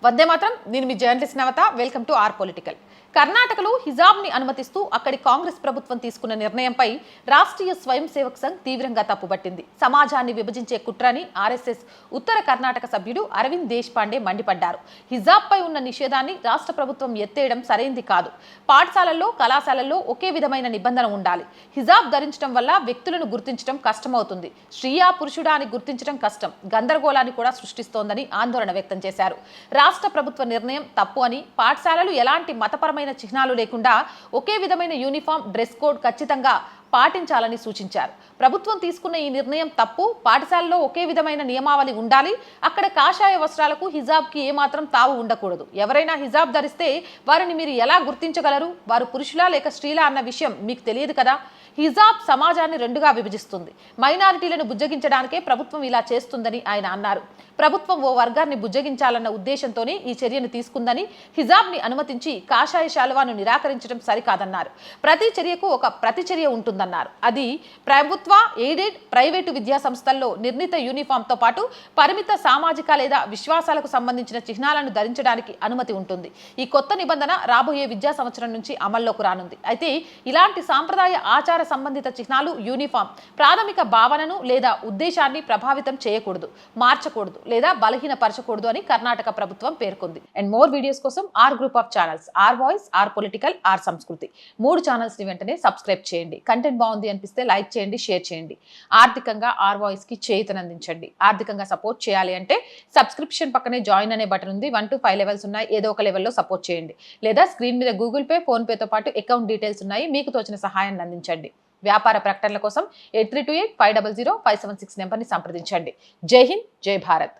వందే మాత్రం. నేను మీ journalist Navatha. Welcome to our political. కర్ణాటకలో హిజాబ్ని అనుమతిస్తూ అక్కడి కాంగ్రెస్ ప్రభుత్వం తీసుకున్న నిర్ణయంపై రాష్ట్రీయ స్వయం సేవక్ సంఘ్ తీవ్రంగా తప్పుపట్టింది. సమాజాన్ని విభజించే కుట్రని ఆర్ఎస్ఎస్ ఉత్తర కర్ణాటక సభ్యుడు అరవింద్ దేశ్పాండే మండిపడ్డారు. హిజాబ్పై ఉన్న నిషేధాన్ని రాష్ట్ర ప్రభుత్వం ఎత్తేయడం సరైంది కాదు. పాఠశాలల్లో, కళాశాలల్లో ఒకే విధమైన నిబంధన ఉండాలి. హిజాబ్ ధరించడం వల్ల వ్యక్తులను గుర్తించడం కష్టమవుతుంది. స్త్రీయా పురుషుడా అని గుర్తించడం కష్టం, గందరగోళాన్ని కూడా సృష్టిస్తోందని ఆందోళన వ్యక్తం చేశారు. రాష్ట్ర ప్రభుత్వ నిర్ణయం తప్పు అని, పాఠశాలలు ఎలాంటి మతపరమైన చిహ్నాలు లేకుండా ఒకే విధమైన యూనిఫామ్, డ్రెస్ కోడ్ ఖచ్చితంగా పాటించాలని సూచించారు. ప్రభుత్వం తీసుకున్న ఈ నిర్ణయం తప్పు. పాఠశాలలో ఒకే విధమైన నియమావళి ఉండాలి. అక్కడ కాషాయ వస్త్రాలకు, హిజాబ్కి ఏమాత్రం తావు ఉండకూడదు. ఎవరైనా హిజాబ్ ధరిస్తే వారిని మీరు ఎలా గుర్తించగలరు? వారు పురుషులా లేక స్త్రీలా అన్న విషయం మీకు తెలియదు కదా. హిజాబ్ సమాజాన్ని రెండుగా విభజిస్తుంది. మైనారిటీలను బుజ్జగించడానికే ప్రభుత్వం ఇలా చేస్తుందని ఆయన అన్నారు. ప్రభుత్వం ఓ వర్గాన్ని బుజ్జగించాలన్న ఉద్దేశంతోనే ఈ చర్యను తీసుకుందని, హిజాబ్ని అనుమతించి కాషాయ శాలువాను నిరాకరించడం సరికాదన్నారు. ప్రతి చర్యకు ఒక ప్రతిచర్య ఉంటుందన్నారు. అది ప్రభుత్వ, ఎయిడెడ్, ప్రైవేటు విద్యా సంస్థల్లో నిర్ణీత యూనిఫామ్తో పాటు పరిమిత సామాజిక లేదా విశ్వాసాలకు సంబంధించిన చిహ్నాలను ధరించడానికి అనుమతి ఉంటుంది. ఈ కొత్త నిబంధన రాబోయే విద్యా సంవత్సరం నుంచి అమల్లోకి రానుంది. అయితే ఇలాంటి సాంప్రదాయ ఆచార సంబంధిత చిహ్నాలు, యూనిఫామ్ ప్రాథమిక భావనను లేదా ఉద్దేశాన్ని ప్రభావితం చేయకూడదు, మార్చకూడదు లేదా బలహీనపరచకూడదు అని కర్ణాటక ప్రభుత్వం పేర్కొంది. అండ్ మోర్ వీడియోస్ కోసం our group of channels, our voice, our political, our Sanskriti 3 channels ని వెంటనే సబ్స్క్రైబ్ చేయండి. కంటెంట్ బాగుంది అనిపిస్తే లైక్ చేయండి, షేర్ చేయండి. ఆర్థికంగా ఆర్ వాయిస్ కి చేయూతనందించండి. ఆర్థికంగా సపోర్ట్ చేయాలి అంటే సబ్స్క్రిప్షన్ పక్కనే జాయిన్ అనే బటన్ ఉంది. 1 to 5 లెవెల్స్ ఉన్నాయి. ఏదో ఒక లెవెల్లో సపోర్ట్ చేయండి. లేదా స్క్రీన్ మీద గూగుల్ పే, ఫోన్ పేతో పాటు అకౌంట్ డీటెయిల్స్ ఉన్నాయి. మీకు తోచిన సహాయాన్ని అందించండి. వ్యాపార ప్రకటనల కోసం 8328 500 576 నెంబర్ని సంప్రదించండి. జై హింద్, జై భారత్.